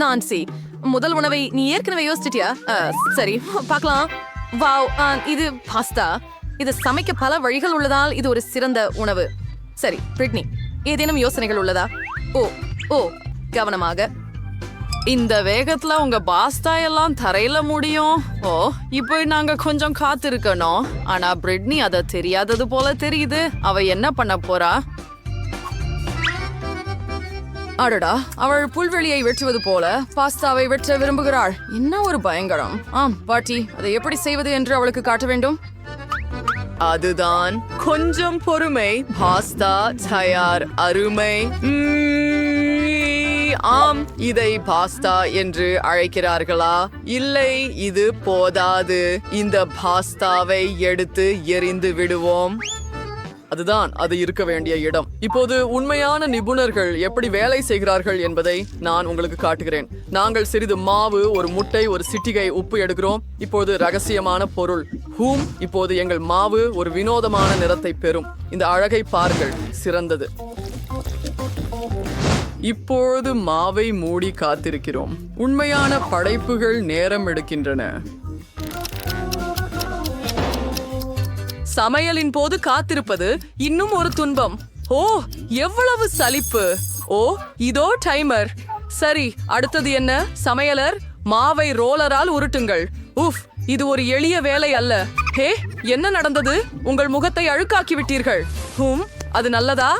Nancy, முதல் உணவை நீ ஏற்கனவே யோசிச்சிட்டியா? சரி, பார்க்கலாம். வாவ், இது பாஸ்தா. இது சமைக்க பல வழிகள் உள்ளதால் இது ஒரு சிறந்த உணவு. சரி பிரிட்னி, ஏதேனும் யோசனைகள் உள்ளதா? ஓ ஓ கவனமாக. இந்த வேகத்துல உங்க பாஸ்தா எல்லாம் தரையில முடியும். ஓ, இப்போ நாங்க கொஞ்சம் காத்திருக்கணும். ஆனா பிரிட்னி அத தெரியாதது போல தெரியுது. அவ என்ன பண்ண போறா? அடடா, அவள் புல்வெளியை வெட்டுவது போல பாஸ்தாவை வெட்ட விரும்புகிறாள். என்ன ஒரு பயங்கரம். ஆம் பாட்டி, அதை எப்படி செய்வது என்று அவளுக்கு காட்ட வேண்டும். அதுதான், கொஞ்சம் பொறுமை. பாஸ்தா தயார். அருமை. ஆம், இதை பாஸ்தா என்று அழைக்கிறார்களா? இல்லை, இது போதாது. இந்த பாஸ்தாவை எடுத்து எறிந்து விடுவோம். அதுதான் அது இருக்க வேண்டிய இடம். இப்போது உண்மையான நிபுணர்கள் எப்படி வேலை செய்கிறார்கள் என்பதை நான் உங்களுக்கு காட்டுகிறேன். நாங்கள் சிறிது மாவு, ஒரு முட்டை, ஒரு சிட்டிகை உப்பு எடுக்கிறோம். இப்போது ரகசியமான பொருள் ஹூம். இப்போது எங்கள் மாவு ஒரு வினோதமான நிறத்தை பெறும். இந்த அழகை பாருங்கள், சிறந்தது. இப்பொழுது மாவை மூடி காத்திருக்கிறோம். உண்மையான படைப்புகள் நேரம் எடுக்கின்றன. சமையலின் போது காத்திருப்பது இன்னும் ஒரு துன்பம். ஓ, எவ்வளவு சலிப்பு. ஓ, இதோ டைமர். சரி, அடுத்தது என்ன? சமையலர், மாவை ரோலரால் உருட்டுங்கள். உஃப், இது ஒரு எளிய வேலை அல்ல. ஹே, என்ன நடந்தது? உங்கள் முகத்தை அழுக்காக்கி விட்டீர்கள். அது நல்லதா?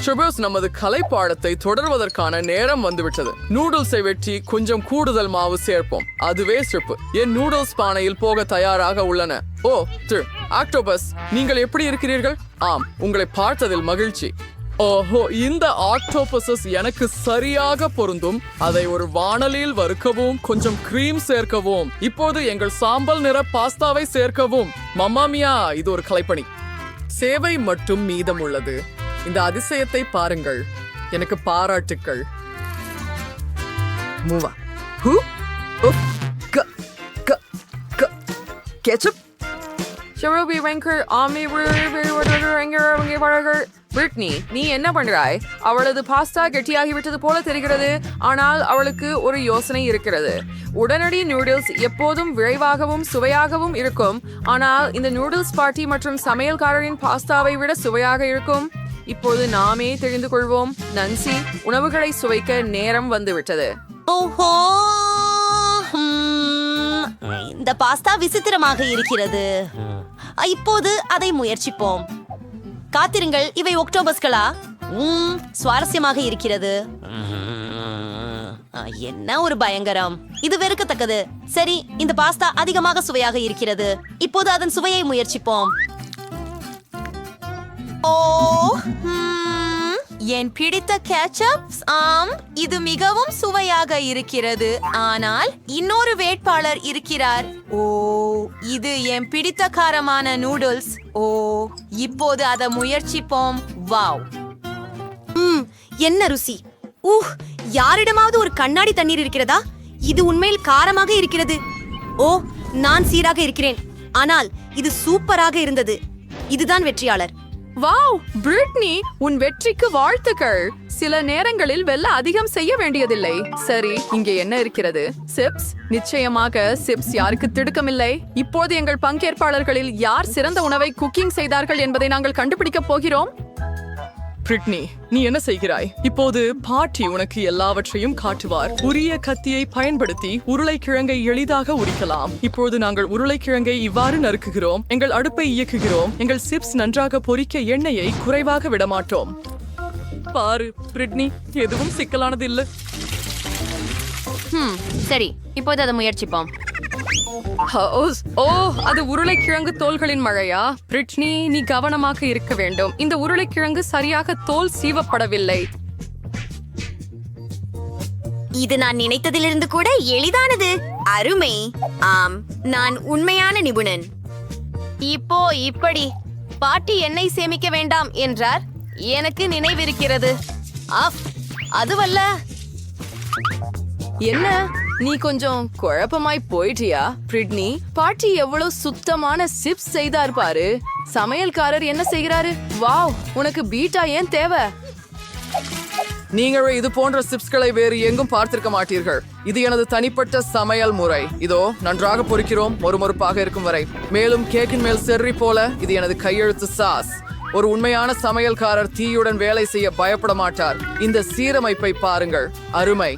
ஷுபர்ஸ், நமது கலைப்பாடத்தை தொடர்வதற்கான நேரம் வந்துவிட்டது. நூடுல்ஸை வெட்டி கொஞ்சம் கூடுதல் மாவு சேர்ப்போம். அதுவே ஸ்ட்ரிப். என் நூடுல்ஸ் பானையில் போக தயாராக உள்ளன. ஓ, ஆக்டோபஸ், நீங்கள் எப்படி இருக்கிறீர்கள்? ஆம், உங்களை பார்த்ததில் மகிழ்ச்சி. ஓஹோ, இந்த ஆக்டோபஸஸ் எனக்கு சரியாக பொருந்தும். அதை ஒரு வாணலியில் வறுக்கவும், கொஞ்சம் கிரீம் சேர்க்கவும், இப்போது எங்கள் சாம்பல் நிற பாஸ்தாவை சேர்க்கவும். மம்மாமியா, இது ஒரு கலைப்பணி. சேவை மட்டும் மீதம் உள்ளது. இந்த அதிசயத்தை பாருங்கள். எனக்கு பாராட்டுக்கள். மூவா ஹூ உஃப் க க க கெச்சப் ஷரோபி வெங்கர் ஆமி வெங்கர். பிரிட்னி, நீ என்ன பண்றாய்? அவளது பாஸ்தா கெட்டியாகிவிட்டது போல தெரிகிறது. ஆனால் அவளுக்கு ஒரு யோசனை இருக்கிறது. உடனடி நூடுல்ஸ் எப்போதும் விரைவாகவும் சுவையாகவும் இருக்கும். ஆனால் இந்த நூடுல்ஸ் பார்ட்டி மற்றும் சமையல்காரரின் பாஸ்தாவை விட சுவையாக இருக்கும். இப்போது நாமே தெரிந்து கொள்வோம். நன்சி, உணவுகளை சுவைக்க நேரம் வந்துவிட்டது. ஓஹோ, இந்த பாஸ்தா விசித்திரமாக இருக்கிறது. இப்போது அதை முயற்சிப்போம். காத்திருங்கள், இவை ஒக்டோபஸ்களா? சுவாரஸ்யமாக இருக்கிறது. என்ன ஒரு பயங்கரம். இது வெறுக்கத்தக்கது. சரி, இந்த பாஸ்தா அதிகமாக சுவையாக இருக்கிறது. இப்போது அதன் சுவையை முயற்சிப்போம். ஓ, என் பிடித்த கேச்சப். ஆம், இது மிகவும் சுவையாக இருக்கிறது. ஆனால் இன்னொரு வேட்பாளர் இருக்கிறார். ஓ, இது என் பிடித்த காரமான நூடுல்ஸ். ஓ, இப்போது அதை முயற்சிப்போம். வாவ், என்ன ருசி. யாரிடமாவது ஒரு கண்ணாடி தண்ணீர் இருக்கிறதா? இது உண்மையில் காரமாக இருக்கிறது. ஓ, நான் சீராக இருக்கிறேன். ஆனால் இது சூப்பராக இருந்தது. இதுதான் வெற்றியாளர். வாவ், பிரிட்னி, உன் வெற்றிக்கு வாழ்த்துக்கள். சில நேரங்களில் வெல்ல அதிகம் செய்ய வேண்டியதில்லை. சரி, இங்கே என்ன இருக்கிறது? சிப்ஸ். நிச்சயமாக சிப்ஸ் யாருக்கு திடுக்கமில்லை. இப்போது எங்கள் பங்கேற்பாளர்களில் யார் சிறந்த உணவை குக்கிங் செய்தார்கள் என்பதை நாங்கள் கண்டுபிடிக்க போகிறோம். பிரிட்னி, நீ என்ன செய்கிறாய்? இப்போது பாட்டி உனக்கு எல்லாவற்றையும் காட்டுவார். உரிய கத்தியை பயன்படுத்தி உருளைக்கிழங்கை எளிதாக உரிக்கலாம். இப்போது நாங்கள் உருளைக்கிழங்கை இவ்வாறு நறுக்குகிறோம். எங்கள் அடுப்பை இயக்குகிறோம். எங்கள் சிப்ஸ் நன்றாக பொரிக்க எண்ணெயை குறைவாக விடமாட்டோம். பாரு பிரிட்னி, எதுவும் சிக்கலானது இல்லை. சரி, இப்போது அதை முயற்சிப்போம். ஓ, அது உருளைக்கிழங்கு தோல்களின் மழையா? பிரிட்னி, நீ கவனமாக இருக்க வேண்டும். இந்த உருளைக்கிழங்கு சரியாக தோல் சீவப்படவில்லை. இது நான் நினைத்ததிலிருந்து கூட எளிதானது. அருமை. ஆம், நான் உண்மையான நிபுணன். இப்போ இப்படி பாட்டி எண்ணெய் சேமிக்க வேண்டாம் என்றார். எனக்கு நினைவிருக்கிறது. அதுவல்ல. என்ன, நீ கொஞ்சம் குழப்பமாய் போயிட்டியா? பிரிட்னி, பாட்டி எவ்வளவு சுத்தமான சிப்ஸ் செய்தார் பாரு. சமையல்காரர் என்ன செய்கிறாரு? வாவ், உனக்கு பீட்டா ஏன் தேவை? நீங்களே இது போன்ற சிப்ஸ்களை வேறு எங்கும் பார்த்திருக்க மாட்டீர்கள். இது எனது தனிப்பட்ட சமையல் முறை. இதோ நன்றாக பொரிக்கிறோம், மொறுமொறுப்பாக இருக்கும் வரை. மேலும் கேக்கின் மேல் செர்ரி போல இது எனது கையெழுத்து சாஸ். ஒரு உண்மையான சமையல்காரர் தீயுடன் வேலை செய்ய பயப்பட மாட்டார். இந்த சீரமைப்பை பாருங்கள், அருமை.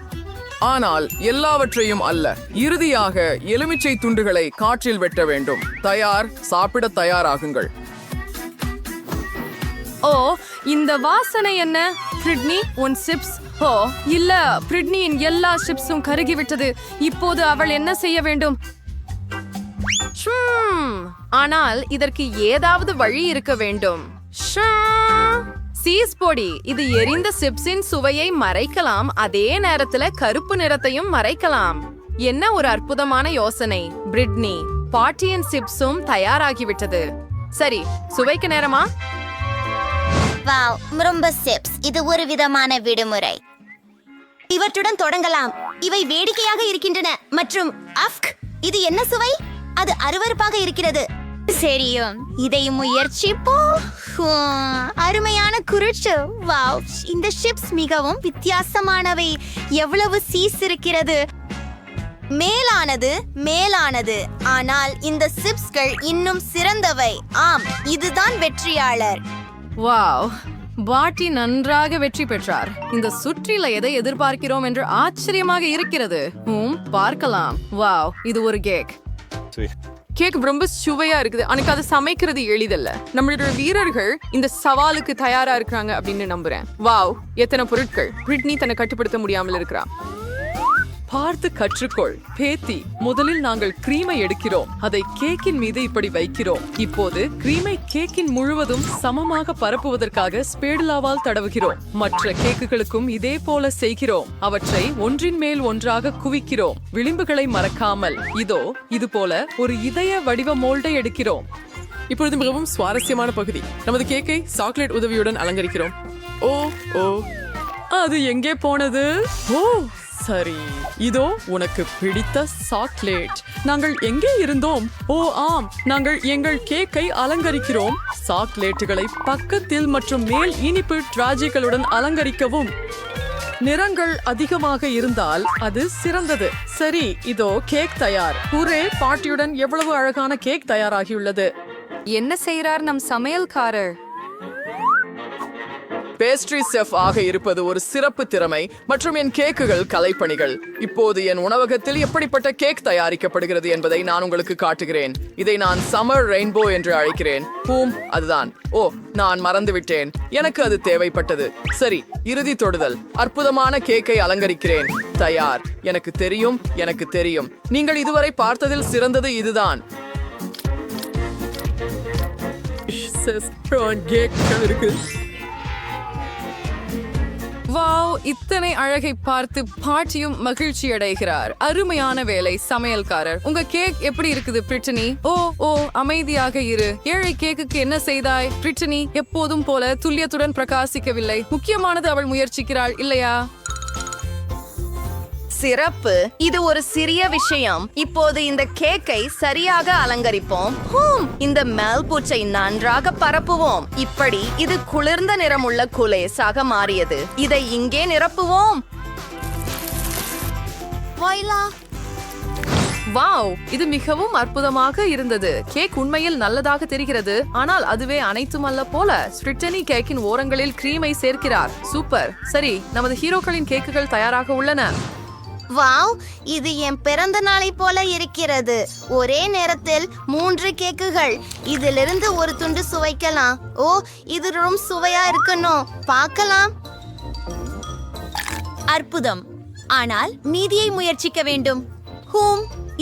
ஆனால் எல்லாவற்றையும் அல்ல. இறுதியாக எலுமிச்சை துண்டுகளை காற்றில் வெட்ட வேண்டும். தயார், சாப்பிட தயாராகுங்கள். ஓ, இந்த வாசனை என்ன? பிரிட்னி, உன் சிப்ஸ். ஓ இல்ல, பிரிட்னியின் எல்லா சிப்ஸும் கருகிவிட்டது. இப்போது அவள் என்ன செய்ய வேண்டும்? ஆனால் இதற்கு ஏதாவது வழி இருக்க வேண்டும். சீஸ் பொடி. இது எரிந்த சிப்ஸின் சுவையை மறைக்கலாம், அதே நேரத்துல கருப்பு நிறத்தையும் மறைக்கலாம். என்ன ஒரு அற்புதமான யோசனை. பிரிட்னி, பாட்டியின் சிப்ஸும் தயாராகிவிட்டது. சரி, சுவைக்கு நேரமா? வாவ், ரொம்ப சிப்ஸ். இது ஒரு விதமான விடுமுறை. இவற்றுடன் தொடங்கலாம். இவை வேடிக்கையாக இருக்கின்றன. மற்றும் அஃப்க், இது என்ன சுவை? அது அருவருப்பாக இருக்கிறது. சரியும், இதை முயற்சிப்போம். அருமையான குருச்சு. வாவ், இந்த சிப்ஸ் மிகவும் வித்தியாசமானவை. எவ்வளவு சீஸ் இருக்கிறது. மேலானது. ஆனால் இந்த சிப்ஸ்கள் இன்னும் சிறந்தவை. ஆம், இதுதான் வெற்றியாளர். வாவ், பாட்டி நன்றாக வெற்றி பெற்றார். இந்த சுற்றில எதை எதிர்பார்க்கிறோம் என்று ஆச்சரியமாக இருக்கிறது. பார்க்கலாம். வாவ், இது ஒரு கேக். கேக் ரொம்ப சுவையா இருக்குது. எனக்கு அதை சமைக்கிறது எளிதல்ல. நம்மளுடைய வீரர்கள் இந்த சவாலுக்கு தயாரா இருக்கிறாங்க அப்படின்னு நம்புறேன். வாவ், எத்தனை பொருட்கள். பிரிட்னி தன்னை கட்டுப்படுத்த முடியாமல் இருக்கிறா. பார்த்து கற்றுக்கொள் பேத்தி. முதலில் நாங்கள் கிரீமை எடுக்கிறோம், அதை கேக்கின் மீது இப்படி வைக்கிறோம். இப்போது கிரீமை கேக்கின் முழுவதும் சமமாக பரப்புவதற்காக ஸ்பேடுலாவால் தடவுகிறோம். மற்ற கேக்குகளுக்கும் இதே போல செய்கிறோம். அவற்றை ஒன்றின் மேல் ஒன்றாக குவிக்கிறோம், விளிம்புகளை மறக்காமல். இதோ இது போல ஒரு இதய வடிவ மோல்டை எடுக்கிறோம். இப்பொழுது மிகவும் சுவாரஸ்யமான பகுதி. நமது கேக்கை சாக்லேட் உதவியுடன் அலங்கரிக்கிறோம். ஓ ஓ, அது எங்கே போனது? ஓ சரி, இதோ உனக்கு பிடித்த சாக்லேட். நாங்கள் எங்கே இருந்தோம்? ஓ ஆம், நாங்கள் எங்கள் கேக்கை அலங்கரிக்கிறோம். சாக்லேட்டுகளை பக்கத்தில் மற்றும் மேல் இனிப்பு டிராஜிகளுடன் அலங்கரிக்கவும். நிறங்கள் அதிகமாக இருந்தால் அது சிறந்தது. சரி, இதோ கேக் தயார். ஹூரே, பாட்டியுடன் எவ்வளவு அழகான கேக் தயாராகியுள்ளது. என்ன செய்றார் நம் சமையல்காரர்? பேஸ்ட்ரி செஃப் ஆக இருப்பது ஒரு சிறப்பு திறமை மற்றும் என் கேக்குகள் கலைப்பணிகள். இப்போது என் உணவகத்தில் எப்படிப்பட்ட கேக் தயாரிக்கப்படுகிறது என்பதை நான் உங்களுக்கு காட்டுகிறேன். இதை நான் சம்மர் ரெயின்போ என்று அழைக்கிறேன். அதுதான். ஓ, நான் மறந்துவிட்டேன், எனக்கு அது தேவைப்பட்டது. சரி, இறுதி தொடுதல். அற்புதமான கேக்கை அலங்கரிக்கிறேன். தயார். எனக்கு தெரியும். நீங்கள் இதுவரை பார்த்ததில் சிறந்தது இதுதான். வாவ், இத்தனை அழகை பார்த்து பாட்டியும் மகிழ்ச்சி அடைகிறார். அருமையான வேலை சமையல்காரர். உங்க கேக் எப்படி இருக்குது பிரிட்டனி? ஓ, அமைதியாக இரு. ஏழை கேக்குக்கு என்ன செய்தாய் பிரிட்டனி? எப்போதும் போல துல்லியத்துடன் பிரகாசிக்கவில்லை. முக்கியமானது அவள் முயற்சிக்கிறாள், இல்லையா? சிறப்பு. இது ஒரு சிறிய விஷயம். இப்போது இந்த கேக்கை சரியாக அலங்கரிப்போம். இந்த மேல்பூச்சை நன்றாக பரப்புவோம். இப்படி இது குளிர்ந்த நிறமுள்ள குலேஸாக மாறியது. இதை இங்கே நிரப்புவோம். வாவ், இது மிகவும் அற்புதமாக இருந்தது. கேக் உண்மையில் நல்லதாக தெரிகிறது, ஆனால் அதுவே அனைத்தும் அல்ல போல. ஸ்பிரிட்டனி கேக்கின் ஓரங்களில் கிரீமை சேர்க்கிறார். சூப்பர். சரி, நமது ஹீரோக்களின் கேக்குகள் தயாராக உள்ளன. வாவ், இது என் பிறந்த நாளை போல இருக்கிறது. ஒரே நேரத்தில் 3 கேக்குகள். இதிலிருந்து ஒரு துண்டு சுவைக்கலாம். ஓ, இது ரொம்ப சுவையா இருக்கணும். பார்க்கலாம். அற்புதம். ஆனால் மீதியை முயற்சிக்க வேண்டும்.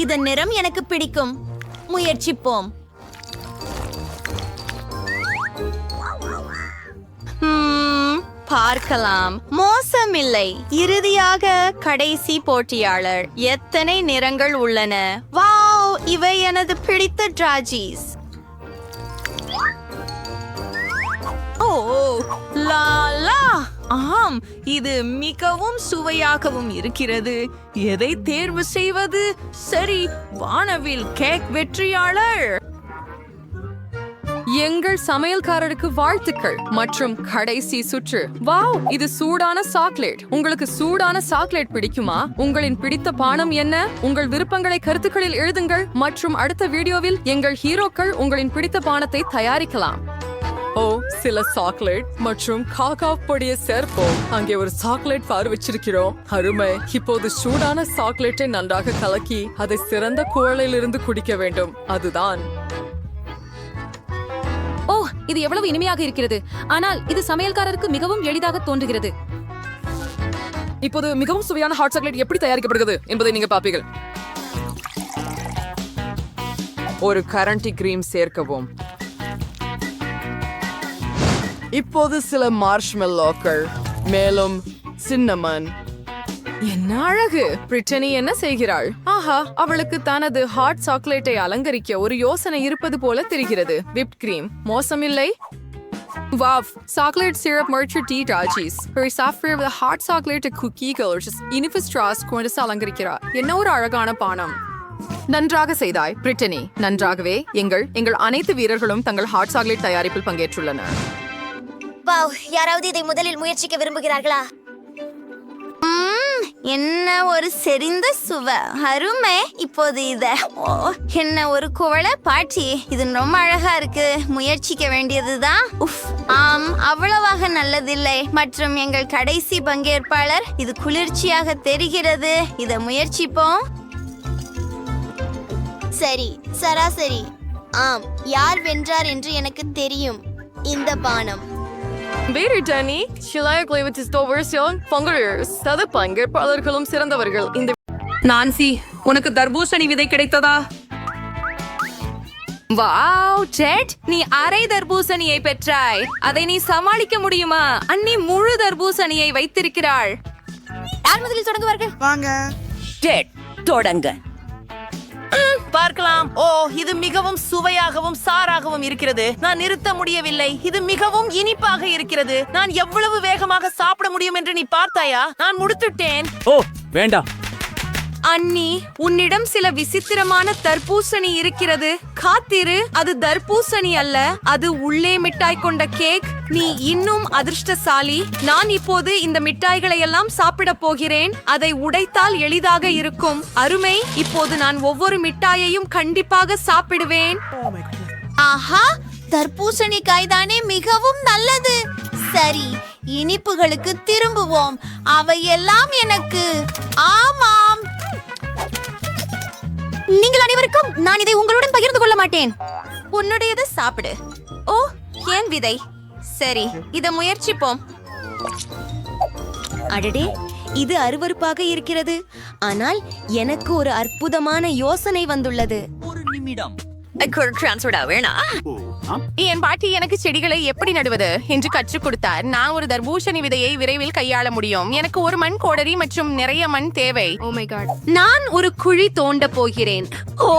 இதன் நிறம் எனக்கு பிடிக்கும். முயற்சிப்போம். பார்க்கலாம். மோசமில்லை. இறுதியாக கடைசி போட்டியாளர். எத்தனை நிறங்கள் உள்ளன. வாவ், இவை எனது பிடித்த டிராஜிஸ். ஓ லா லா. ஆம், இது மிகவும் சுவையாகவும் இருக்கிறது. எதை தேர்வு செய்வது? சரி, வானவில் கேக் வெற்றியாளர். எங்கள் சமையல்காரருக்கு வாழ்த்துக்கள் மற்றும் கடைசி சுற்று. வாவ், இது சூடான சாக்லேட். உங்களுக்கு சூடான சாக்லேட் பிடிக்குமா? உங்களின் பிடித்த பானம் என்ன? உங்கள் விருப்பங்களை கருத்துக்களில் எழுதுங்கள் மற்றும் அடுத்த வீடியோவில் எங்கள் ஹீரோக்கள் உங்களின் பிடித்த பானத்தை தயாரிக்கலாம். ஓ, சில சாக்லேட் மற்றும் காகா பொடியை சேர்ப்போம். அங்கே ஒரு சாக்லேட் பார் வச்சிருக்கிறோம். அருமை. இப்போது சூடான சாக்லேட்டை நன்றாக கலக்கி அதை சிறந்த குவளையில் இருந்து குடிக்க வேண்டும். அதுதான். ஓ, இது எவ்வளவு இனிமையாக இருக்கிறது. ஆனால் இது சமையல்காரருக்கு மிகவும் எளிதாக தோன்றுகிறது. இப்போது மிகவும் சுவையான ஹாட் சாக்லேட் எப்படி தயாரிக்கப்படுகிறது என்பதை நீங்க பாப்பீர்கள். ஒரு கரண்டி கிரீம் சேர்க்கவும். இப்போது சில மார்ஷ்மெல்லோக்கள், மேலும் சின்னமன். என்ன அழகு! பிரிட்டனி என்ன செய்கிறாள்? ஆஹா, அவளுக்கு தனது ஹாட் சாக்லேட்டை அலங்கரிக்க ஒரு யோசனை இருப்பது போல தெரிகிறது. விப்ட் கிரீம் மோசமில்லை. வாவ், சாக்லேட் சிரப் மர்ச்சர் டீ ராஜீஸ் ஒரு சாஃப்ட்வேர் ஹாட் சாக்லேட் குக்கீகள் இனிப்பு ஸ்ட்ராஸ் கொண்டு அலங்கரிக்கிறார். என்ன ஒரு அழகான பானம்! நன்றாக செய்தாய் பிரிட்டனி. நன்றாகவே. எங்கள் அனைத்து வீரர்களும் தங்கள் ஹாட் சாக்லேட் தயாரிப்பில் பங்கேற்றுள்ளனர். வாவ், யாராவது இதை முதலில் முயற்சிக்க விரும்புகிறார்களா? என்ன ஒரு செறிந்த சுவை! அருமை. இப்போது என்ன ஒரு குவளை பாட்டி! இது ரொம்ப அழகா இருக்கு. முயற்சிக்க வேண்டியதுதான். ஆம், அவ்வளவாக நல்லதில்லை. மற்றும் எங்கள் கடைசி பங்கேற்பாளர், இது குளிர்ச்சியாக தெரிகிறது. இதை முயற்சிப்போம். சரி, சராசரி. ஆம், யார் வென்றார் என்று எனக்கு தெரியும். இந்த பானம் பிரிட்டனி பங்கேற்பாளர்களும் சிறந்தவர்கள். இந்த நான்சி, உனக்கு தர்பூசணி விதை கிடைத்ததா? வாவ் ஜெட், நீ அரை தர்பூசணியை பெற்றாய். அதை நீ சமாளிக்க முடியுமா? அண்ணி முழு தர்பூசணியை வைத்திருக்கிறாள். யார் முதலில் தொடங்குவார்கள்? ஜெட், தொடங்க. பார்க்கலாம். ஓ, இது மிகவும் சுவையாகவும் சாராகவும் இருக்கிறது. நான் நிறுத்த முடியவில்லை. இது மிகவும் இனிப்பாக இருக்கிறது. நான் எவ்வளவு வேகமாக சாப்பிட முடியும் என்று நீ பார்த்தாயா? நான் முடித்துட்டேன். ஓ, வேண்டாம். அண்ணி, உன்னிடம் சில விசித்திரமான தர்பூசணி இருக்கிறது. காத்திரு, அது தர்பூசணி அல்ல, அது உள்ளே மிட்டாய் கொண்ட கேக். நீ இன்னும் அதிர்ஷ்டசாலி. நான் இப்போது இந்த மிட்டாய்களை எல்லாம் சாப்பிட போகிறேன். அதை உடைத்தால் எளிதாக இருக்கும். அருமை. இப்போது நான் ஒவ்வொரு மிட்டாயையும் கண்டிப்பாக சாப்பிடுவேன். ஆஹா, தர்பூசணி காய்தானே, மிகவும் நல்லது. சரி, இனிப்புகளுக்கு திரும்புவோம். அவையெல்லாம் எனக்கு. ஆமாம், நீங்கள் அனைவருக்கும் நான் இதை உங்களுடன் பகிர்ந்து கொள்ள மாட்டேன். உன்னுடையது சாப்பிடு. ஓ, ஏன் விதை? சரி, இத முயற்சிப்போம். அடடே, இது அருவருப்பாக இருக்கிறது. ஆனால் எனக்கு ஒரு அற்புதமான யோசனை வந்துள்ளது. ஒரு நிமிடம். என் பாட்டி எனக்கு செடிகளை எப்படி நடுவது என்று கற்றுக் கொடுத்தார். நான் ஒரு தர்பூசணி விதையை விரைவில் கையாள முடியும். எனக்கு ஒரு மண் கோடரி மற்றும் நிறைய மண் தேவை. Oh my god. நான் ஒரு குழி தோண்ட போகிறேன். ஓ,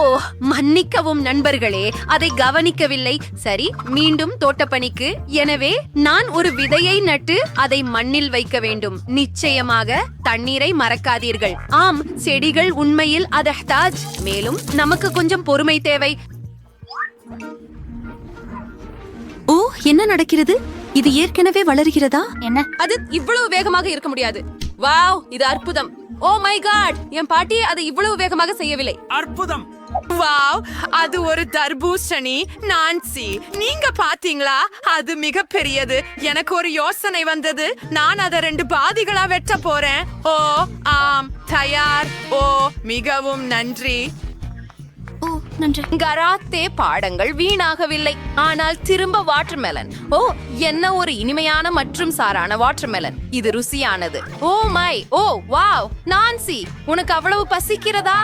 மன்னிக்கவும் நண்பர்களே, அதை கவனிக்கவில்லை. சரி, மீண்டும் தோட்டப்பணிக்கு. எனவே நான் ஒரு விதையை நட்டு அதை மண்ணில் வைக்க வேண்டும். நிச்சயமாக தண்ணீரை மறக்காதீர்கள். ஆம், செடிகள் உண்மையில் அதஹ்தாஜ். மேலும் நமக்கு கொஞ்சம் பொறுமை தேவை. ஓ, என்ன நடக்கிறது? இது ஏற்கனவே வளர்கிறதா? அது இவ்வளவு வேகமாக இருக்க முடியாது. வாவ், இது அற்புதம். ஓ மை காட், என் பாட்டி அதை இவ்வளவு வேகமாக செய்யவில்லை. அற்புதம். வாவ், அது ஒரு தர்பூசணி. நான்சி, நீங்க பாத்தீங்களா? அது மிக பெரியது. எனக்கு ஒரு யோசனை வந்தது. நான் அதை 2 பாதிகளா வெட்ட போறேன். ஓ ஆம், தயார். ஓ, மிகவும் நன்றி. கராத்தே பாடங்கள் வீணாகவில்லை. ஆனால் திரும்ப வாட்டர்மெலன். ஓ, என்ன ஒரு இனிமையான மற்றும் சாரான வாட்டர்மெலன். இது ருசியானது. Oh my, oh wow. Nancy, உனக்கு அவ்வளவு பசிக்கிறதா?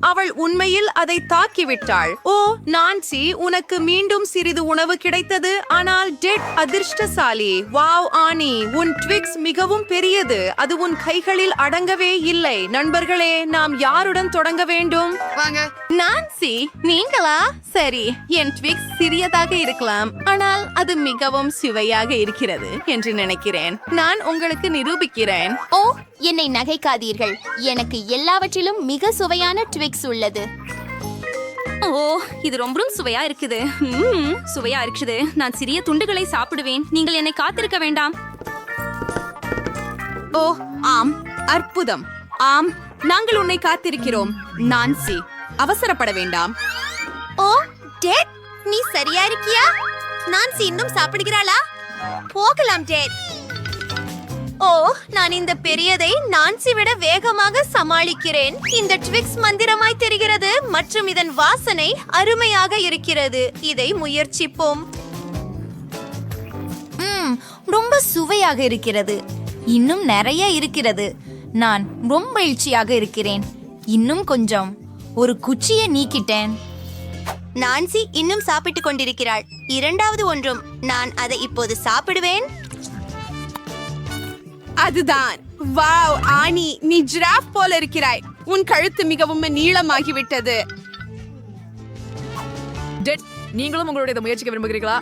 அவள் உண்மையில் அதை தாக்கிவிட்டாள். ஓ நான்சி, உனக்கு மீண்டும் சிறிது உணவு கிடைத்தது. ஆனால் டெட் அதிர்ஷ்டசாலி. வாவ் ஆனி, உன் ட்விக்ஸ் மிகவும் பெரியது. அது உன் கைகளில் அடங்கவே இல்லை. நண்பர்களே, நாம் யாருடன் தொடங்க வேண்டும்? நான்சி, நீங்களா? சரி, என் ட்விக்ஸ் சிறியதாக இருக்கலாம், ஆனால் அது மிகவும் சுவையாக இருக்கிறது என்று நினைக்கிறேன். நான் உங்களுக்கு நிரூபிக்கிறேன். ஓ, என்னை நகைக்காதீர்கள். எனக்கு எல்லாவற்றிலும் மிக சுவையான ட்விக்ஸ் உள்ளது. ஓ இது ரொம்பவும் சுவையா இருக்குது சுவையா இருக்குது. நான் சிறிய துண்டுகளை சாப்பிடுவேன். நீங்கள் என்னை காத்திருக்க வேண்டாம். ஓ ஆம், அற்புதம். ஆம், நாங்கள் உன்னை காத்திருக்கிறோம். நான்சி, அவசரப்பட வேண்டாம். ஓ டேட், நீ சரியா இருக்கியா? நான்சி இன்னும் சாப்பிடுகிறாளா? போகலாம் டேட். ஓ, நான் இந்த பெரியதை நான்சி விட வேகமாக சமாளிக்கிறேன். இந்த ட்விக்ஸ் மந்திரமாய் தெரிகிறது மற்றும் இதன் வாசனை அருமையாக இருக்கிறது. இதை முயற்சிப்போம். ரொம்ப சுவையாக இருக்கிறது. இன்னும் நிறைய இருக்கிறது. நான் ரொம்ப மகிழ்ச்சியாக இருக்கிறேன். இன்னும் கொஞ்சம். ஒரு குச்சியை நீக்கிட்டேன். நான்சி இன்னும் சாப்பிட்டுக் கொண்டிருக்கிறாள். இரண்டாவது ஒன்றும். நான் அதை இப்போது சாப்பிடுவேன். அதுதான். வாவ் ஆனி, நீ ஜிராஃப் போல இருக்கிறாய். உன் கழுத்து மிகவும் நீளமாகிவிட்டது. நீங்களும் உங்களுடைய முயற்சிக்க விரும்புகிறீர்களா?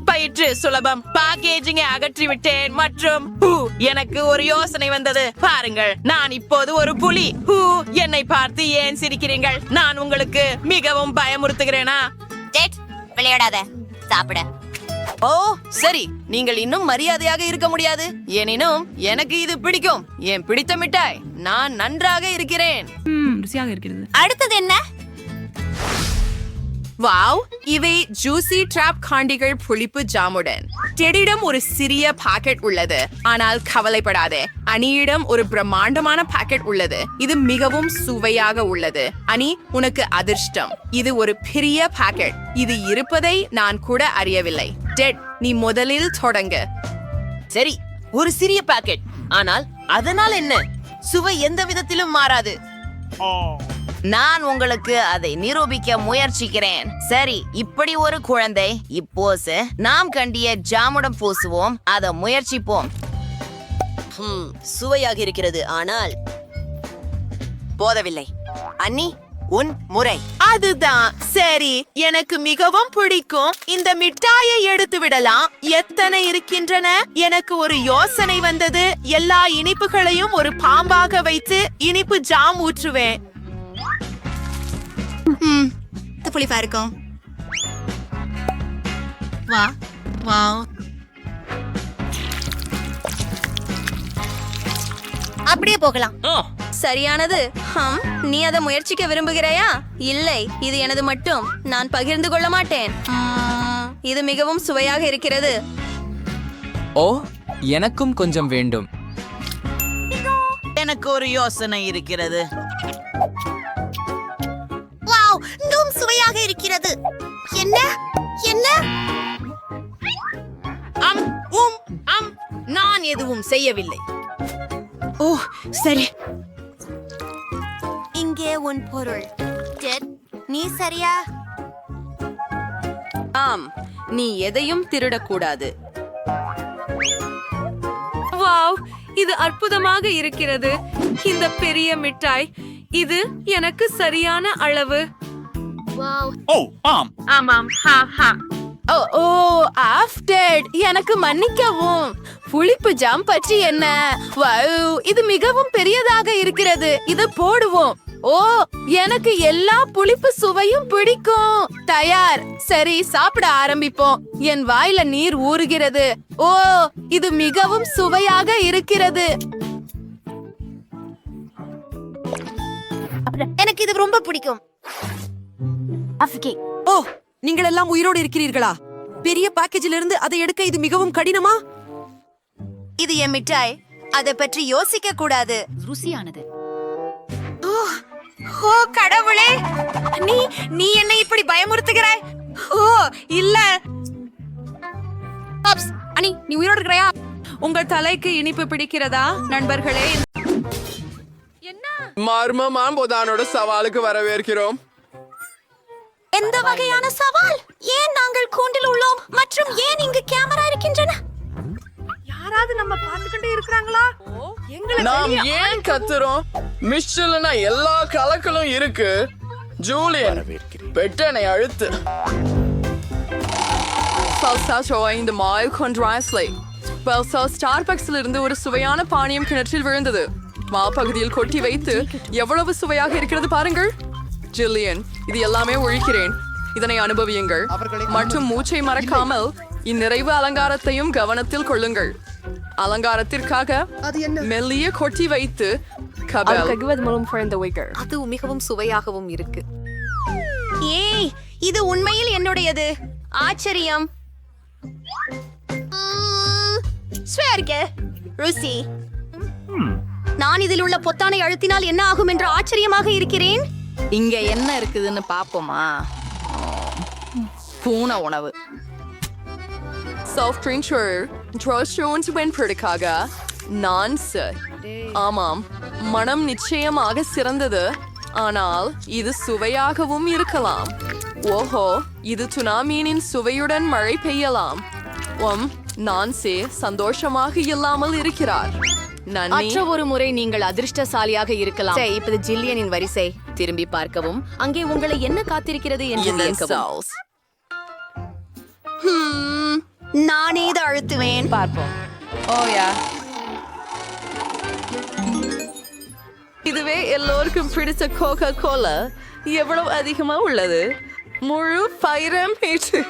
பயிற்று சுலபம். பேக்கேஜிங்கை அகற்றி விட்டேன் மற்றும் எனக்கு ஒரு யோசனை வந்தது. பாருங்கள், நான் இப்போது ஒரு புலி. என்னை பார்த்து ஏன் சிரிக்கிறீர்கள்? நான் உங்களுக்கு மிகவும் பயமுறுத்துகிறேனா? டேட், விளையாடாத, சாப்பிட. ஓ சரி, நீங்கள் இன்னும் மரியாதையாக இருக்க முடியாது. எனினும் எனக்கு இது பிடிக்கும். என் பிடித்த மிட்டாய். நான் நன்றாக இருக்கிறேன். ருசியாக இருக்கிறது. அடுத்தது என்ன? வாவ், இவை ஜூசி ட்ராப் காண்டிகள் புளிப்பு ஜாமுடன். டெடியிடம் ஒரு சிறிய பாக்கெட் உள்ளது, ஆனால் கவலைப்படாதே, அனியிடம் ஒரு பிரம்மாண்டமான பாக்கெட் உள்ளது. இது மிகவும் சுவையாக உள்ளது. அனி, உனக்கு அதிர்ஷ்டம். இது ஒரு பெரிய பாக்கெட். இது இருப்பதை நான் கூட அறியவில்லை. டெட், நீ முதலில் தொடங்க. சரி, ஒரு சிறிய பாக்கெட். ஆனால் அதனால் என்ன? சுவை எந்த விதத்திலும் மாறாது. நான் உங்களுக்கு அதை நிரூபிக்க முயற்சிக்கிறேன். சரி, இப்படி ஒரு குழந்தை. இப்போது நாம் கண்டிய ஜாமுடன் பூசுவோம். அதை முயற்சிப்போம். சுவையாக இருக்கிறது, ஆனால் போதவில்லை. அண்ணி, உன் முறை. அதுதான் சரி. எனக்கு மிகவும் பிடிக்கும். இந்த மிட்டாயை எடுத்து விடலாம். எத்தனை இருக்கின்றன? எனக்கு ஒரு யோசனை வந்தது. எல்லா இனிப்புகளையும் ஒரு பாம்பாக வைத்து இனிப்பு ஜாம் ஊற்றுவேன். புளிப்பா இருக்கும். வா வா. அப்படியே போகலாம். சரியானது. நீ அதை முயற்சிக்க விரும்புகிறாயா? இல்லை, இது எனது மட்டும். நான் பகிர்ந்து கொள்ள மாட்டேன். இது மிகவும் சுவையாக இருக்கிறது. ஓ, எனக்கும் கொஞ்சம் வேண்டும். எனக்கு ஒரு யோசனை இருக்கிறது. வாவ், இன்னும் சுவையாக இருக்கிறது. என்ன என்ன? நான் எதுவும் செய்யவில்லை. ஓ சரி. இங்கே உன் பொருள். டெட், நீ சரியா? ஆம், நீ எதையும் திருடக்கூடாது. வாவ், இது அற்புதமாக இருக்கிறது. இந்த பெரிய மிட்டாய். இது எனக்கு சரியான அளவு. ஆமாம். ஹா ஹா. ஓ ஆஃப்டர், எனக்கு மன்னிக்கவும். புளிப்பு ஜாம் பற்றி என்ன? வாவ், இது மிகவும் பெரியதாக இருக்கிறது. இது போடுவோம். ஓ, எனக்கு எல்லா புளிப்பு சுவையும் பிடிக்கும். தயார். சரி, சாப்பிட ஆரம்பிப்போம். என் வாயில நீர் ஊறுகிறது. ஓ, இது மிகவும் சுவையாக இருக்கிறது. எனக்கு இது ரொம்ப பிடிக்கும். ஓ, நீங்கள் எல்லாம் உயிரோடு இருக்கிறீர்களா? பெரிய பேக்கேஜில் இருந்து அதை எடுக்க இது மிகவும் கடினமா? இது என் மிட்டாய். அதை பற்றி யோசிக்க கூடாது. ருசியானது. ஓ கடவுளே, நீ நீ என்னை இப்படி பயமுறுத்துகிறாய். ஓ இல்ல. அனி, நீ உயிரோடு இருக்கிறையா? உங்கள் தலைக்கு இனிப்பு பிடிக்கிறதா நண்பர்களே? மர்மமாம் பொதானோட சவாலுக்கு வரவேற்கிறோம். எந்த வகையான சவால்? ஏன் நாங்கள் கூண்டில் உள்ளோம் மற்றும் ஏன் இங்கு கேமரா இருக்கின்றன? யாராவது நம்ம பார்த்துக்கிட்டே இருக்கிறாங்களா? நாம் ஏன் கத்துறோம்? மிஷல்னா எல்லா கலக்களும் இருக்கு. ஜூலியன், பெட்டனை அழுத்து. இந்த மால் கொன்றாஸ்லை ஸ்டார்பக்ஸில் இருந்து ஒரு சுவையான பானியம் கிணற்றில் விழுந்தது. மா பகுதியில் கொட்டி வைத்து எவ்வளவு சுவையாக இருக்கிறது பாருங்கள். ஜில்லியன், இது எல்லாமே ஒழிக்கிறேன். இதனை அனுபவியுங்கள் மற்றும் மூச்சை மறக்காமல் இந்நிறைவு அலங்காரத்தையும் கவனத்தில் கொள்ளுங்கள். அலங்காரத்திற்காக மெல்லிய கொட்டி வைத்து அது மிகவும் சுவையாகவும் இருக்கு. ஏய், இது உண்மையில் என்னுடையது. ஆச்சரியம். ருசி. நான் இதில் உள்ள பொத்தானை அழுத்தினால் என்ன ஆகும் என்று ஆச்சரியமாக இருக்கிறேன். இங்க என்ன இருக்குதுன்னு பாப்போமா? பூனை உணவு. சாஃப்ட் ட்ரிங்க் வெண்பொருட்காக நான் சார். ஆமாம், மனம் நிச்சயமாக சிறந்தது, ஆனால் இது சுவையாகவும் இருக்கலாம். ஓஹோ, இது துனா மீனின் சுவையுடன் மழை பெய்யலாம். நான்சே சந்தோஷமாக இல்லாமல் இருக்கிறார். மற்ற ஒரு முறை நீங்கள் அதிர்ஷ்டசாலியாக இருக்கலாம். இப்போது ஜில்லியனின் வரிசை திரும்பி பார்க்கவும். அங்கே உங்களை என்ன காத்திருக்கிறது என்று வியக்கவும். நானே இதை அழுத்துவேன். பார்ப்போம். ஓயா, இதுவே எல்லோருக்கும் பிடிச்ச கோகா கோலா. எவ்வளவு அதிகமா உள்ளது? முழு 5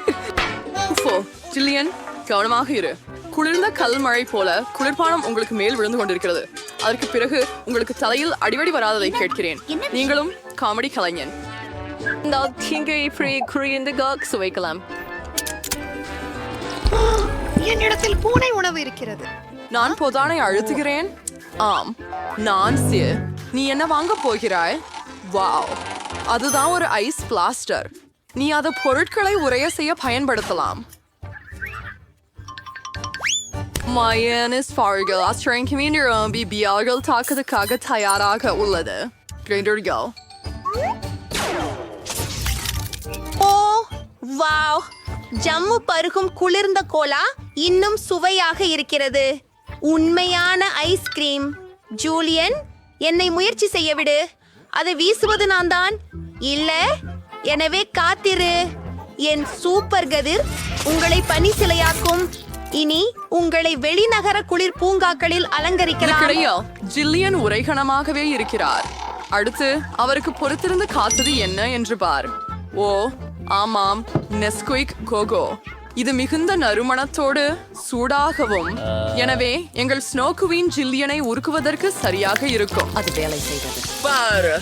ஜில்லியன், கவனமாக இரு. குளிர்ந்த கல் மழை போல குளிர்பானம் உங்களுக்கு மேல் விழுந்து கொண்டிருக்கிறது. அதற்கு பிறகு உங்களுக்கு தலையில் அடிவடி வராததை கேட்கிறேன். நீங்களும் காமெடி கலைஞன். சுவைக்கலாம். என்னிடத்தில் பூனை உணவு இருக்கிறது. நான் பொதானை அழுத்துகிறேன். ஆம், நான் நீ என்ன வாங்க போகிறாய்? வாவ், அதுதான் ஒரு ஐஸ் பிளாஸ்டர். நீ அதை பொருட்களை உறைய செய்ய பயன்படுத்தலாம். மயனஸ் ஃபார்கள் ஆஸ்திரேலிய நிரம்பி பியார்கள் தாக்குதலுக்காக தயாராக உள்ளது. ஓ வாவ், ஜம்மு பருகும் குளிர்ந்த கோலா இன்னும் சுவையாக இருக்கிறது. உண்மையான ஐஸ்கிரீம். ஜூலியன், என்னை முயற்சி செய்ய விடு. அதை வீசுவது நான் தான். இல்ல, எனவே காத்திரு. என் சூப்பர் கதிர் உங்களை பனி சிலையாக்கும். இனி உங்களை வெளிநகர குளிர் பூங்காக்களில் அலங்கரிக்கலாம். ஜில்லியன் உரைகணமாகவே இருக்கிறார். அடுத்து அவருக்கு பொறுத்திருந்து காத்தது என்ன என்று பார். ஓ ஆமாம், நெஸ்குயிக் கோகோ. இது மிகுந்த நறுமணத்தோடு சூடாகவும், எனவே எங்கள் ஸ்னோ குவீன் ஜில்லியனை உருக்குவதற்கு சரியாக இருக்கும். அது வேலை செய்தது. பாரு,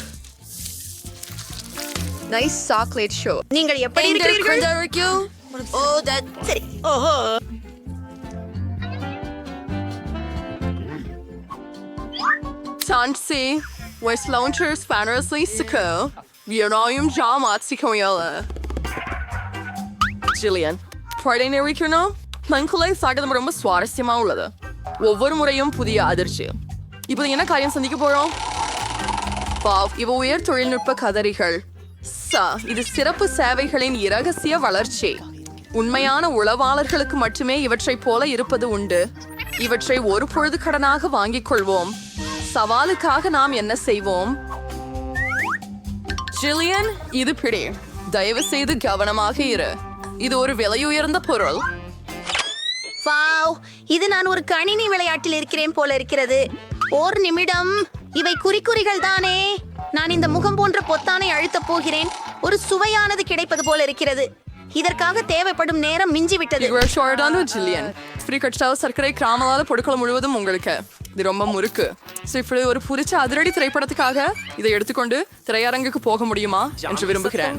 நைஸ் சாக்லேட் ஷோ. நீங்கள் எப்படி இருக்கிறீர்கள்? ஓ சரி. ஓஹோ, Tansi, West Launchers Fantasy Siko, Vietnam Jamat Sikoyala. Jillian, Friday Nerikino, Mankule Sagadam ரொம்ப சுவாரஸ்யமா உள்ளது. ஒவ்வொரு முறையும் புதிய அதிர்ச்சி. இப்போ என்ன காரியம் சந்திக்க போறோம்? பாவ், இவ உயர் தொழில்நுட்ப கதறிகள். இது சிறப்பு சேவைகளின் இரகசிய வளர்ச்சி. உண்மையான உளவாளர்களுக்கு மட்டுமே இவற்றை போல இருப்பது உண்டு. இவற்றை ஒரு பொழுது கடனாக வாங்கிக் கொள்வோம். சவாலுக்காக நாம் என்ன செய்வோம்? ஜில்லியன், இது பிடி. தயவு செய்து கவனமாக இரு. இது ஒரு விலையுயர்ந்த பொருள். வாவ், இது நான் ஒரு கணினி விளையாட்டில் இருக்கிறேன் போல இருக்கிறது. ஒரு நிமிடம், இவை குறிக்குறிகள் தானே? நான் இந்த முகம் போன்ற பொத்தானை அழுத்தப் போகிறேன். ஒரு சுவையானது கிடைப்பது போல இருக்கிறது. இதற்காக தேவைப்படும் நேரம் மிஞ்சிவிட்டது. ஜில்லியன், சர்க்கரை கிராமலாத பொருட்கள் முழுவதும் உங்களுக்கு. இது ரொம்ப முறுக்கு. இப்படி ஒரு புரிச்ச அதிரடி திரைப்படத்துக்காக இதை எடுத்துக்கொண்டு திரையரங்குக்கு போக முடியுமா என்று விரும்புகிறேன்.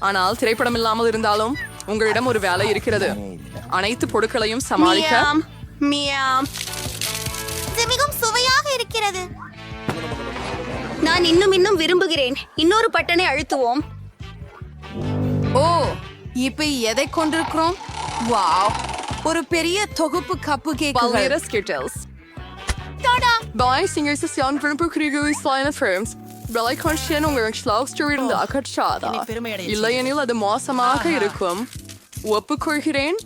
ஆனால் திரைப்படம் இல்லாமல் இருந்தாலும் உங்களிடம் ஒரு வேலை இருக்கிறது. அனைத்து பொருட்களையும் சமாளிக்க. இது மிகவும் சுவையாக இருக்கிறது. நான் இன்னும் விரும்புகிறேன். இன்னொரு பட்டனை அழுத்துவோம். ஓ, இப்ப எதை கொண்டிருக்கிறோம்? வாவ், ஒரு பெரிய தொகுப்பு கப்பு கேக்குகள். ஸ்கிட்டல்ஸ். Bei Singersation von Bukrigui Slime Firms. Belai Conscien உங்கள் ஸ்லாக்ஸ்டரிலிருந்து அகற்றாதா? இல்லையெனில் அது மோசமாக இருக்கும். ஒப்புக்கொள்கிறேன்.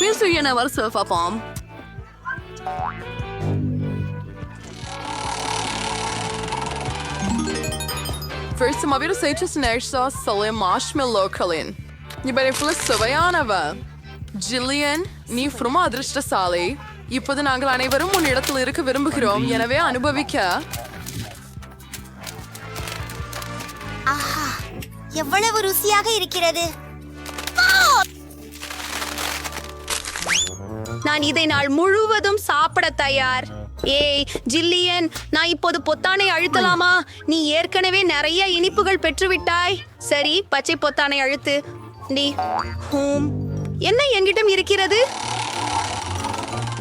Willst du hier eine Walze verformen? First mal wieder seht es nächstes Salle Marshmallow Colin. Ich bin voll சுவையானவ. ஜில்லியன், நீ ரொம்ப அதிர்ஷ்டசாலி. இப்போது நாங்கள் அனைவரும் உன் இடத்தில் இருக்க விரும்புகிறோம். எனவே அனுபவிக்க. ஆஹா எவ்வளவு ருசியாக இருக்கிறது. நான் இதை நாள் முழுவதும் சாப்பிட தயார். ஏய் ஜில்லியன், நான் இப்போது பொத்தானை அழுத்தலாமா? நீ ஏற்கனவே நிறைய இனிப்புகள் பெற்றுவிட்டாய். சரி, பச்சை பொத்தானை அழுத்து. நீ என்ன என்கிட்டம் இருக்கிறது?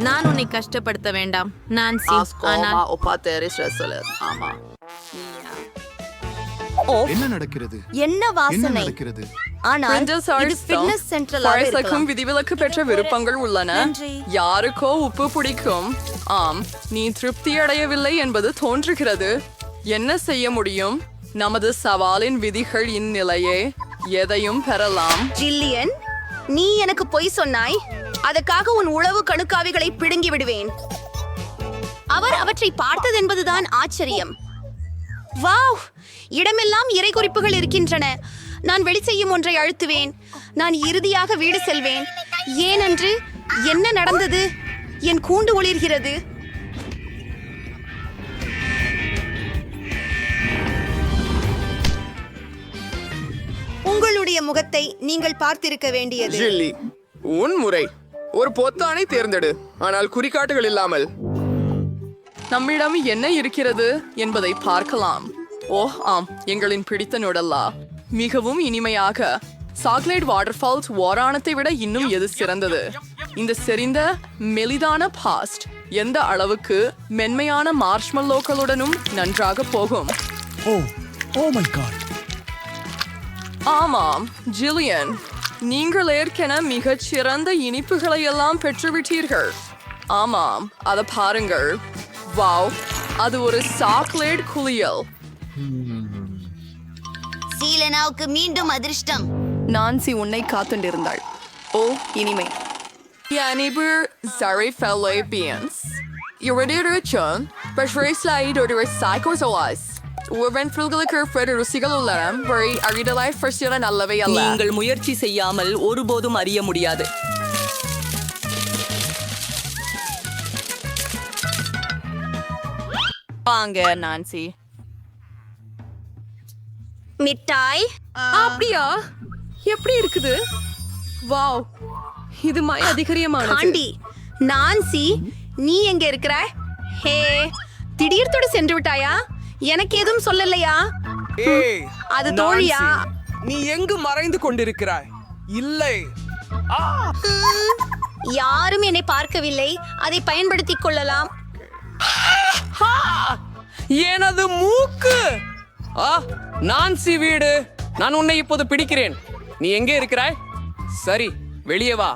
நான் உன்னை கஷ்டப்படுத்த வேண்டாம் நான்சி. ஆனால் ஆமா. என்ன நடக்கிறது? என்ன வாசனை! ஆனால் Printers are இது still ஃபிட்னஸ் சென்ட்ரலாக பழசக்கும் இருக்கலாம். விதிவிலக்கு பெற்ற விருப்பங்கள் உள்ளன. நன்றி. யாருக்கோ உப்பு பிடிக்கும். ஆம், நீ திருப்தி அடையவில்லை என்பது தோன்றுகிறது. என்ன செய்ய முடியும்? நமது சவாலின் விதிகள் இந்நிலையே. எதையும் பெறலாம். ஜில்லியன், நீ எனக்கு பொய் சொன்னாய். அதற்காக உன் உளவு கணுக்காவிகளை பிடுங்கி விடுவேன். அவர் அவற்றை பார்த்தது என்பதுதான் ஆச்சரியம். வாவ், இடமெல்லாம் இறை குறிப்புகள் இருக்கின்றன. நான் வெளி செய்யும் ஒன்றை அழுத்துவேன். நான் இறுதியாக வீடு செல்வேன். ஏனென்று என்ன நடந்தது? என் கூண்டு ஒளிர்கிறது. உங்களுடைய முகத்தை நீங்கள் பார்த்திருக்க வேண்டியது. ஜில்லி, உன் முறை. ஒரு பொத்தானை தேர்ந்தெடு, ஆனால் குறிகாட்டுகள் இல்லாமல். நம்மிடம் என்ன இருக்கிறது என்பதை பார்க்கலாம். ஓ ஆம், எங்களின் பிடித்த நுடல்லா. மிகவும் இனிமையாக. சாக்லேட் வாட்டர்ஃபால்ஸ் ஓராணத்தை விட இன்னும் எது சிறந்தது? இந்த செறிந்த மெலிதான பாஸ்ட் எந்த அளவுக்கு மென்மையான மார்ஷ்மல்லோக்களுடனும் நன்றாக போகும். ஆமாம் ஜில்லியன், நீங்கள் ஏற்கென மிகச் சிறந்த இனிப்புகளை எல்லாம் பெற்றுவிட்டீர்கள். ஆமாம், அதை பாருங்கள். வாவ், அது ஒரு சாக்லேட் குளியல். சீலனாவுக்கு மீண்டும் அதிர்ஷ்டம். நான்சி உன்னை காத்துண்டிருந்தாள். ஓ இனிமை. Janiber Zarifelle Beans. Iridirichan, Bashrislide or Psychozoas. உவென்ஃபில்களுக்கு பிற ருசிகள் உள்ளன. வரை அறிதலாய் ஃபர்ஸ்டியல நல்லவை அல்ல. நீங்கள் முயற்சி செய்யாமல் ஒருபோதும் அறிய முடியாது. வாங்க நான்சி. மிட்டாய். அப்படியா? எப்படி இருக்குது? வாவ், இது அதிகரியமானது. ஆண்டி, நான்சி, நீ எங்க இருக்கிற? ஹே, திடீர்த்தோடு சென்று விட்டாயா? எனக்கு எதுவும் சொல்லலையா? ஏய், அது தோழியா? நீ எங்கு மறைந்து கொண்டிருக்கிறாய்? இல்லை. யாரும் என்னை பார்க்கவில்லை. அதை பயன்படுத்திக் கொள்ளலாம். எனது மூக்கு! நான்சி வீடு. நான் உன்னை இப்போது பிடிக்கிறேன். நீ எங்கே இருக்கிறாய்? சரி, வெளியே வா.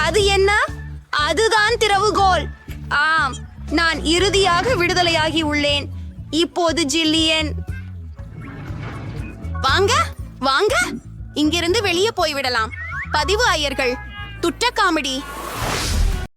அது என்ன? அதுதான் திறவுகோல். ஆம், நான் இறுதியாக விடுதலையாகி உள்ளேன். இப்போது ஜில்லியன், வாங்க வாங்க, இங்கிருந்து வெளியே போய்விடலாம். பதிவு ஐயர்கள், துட்ட காமெடி.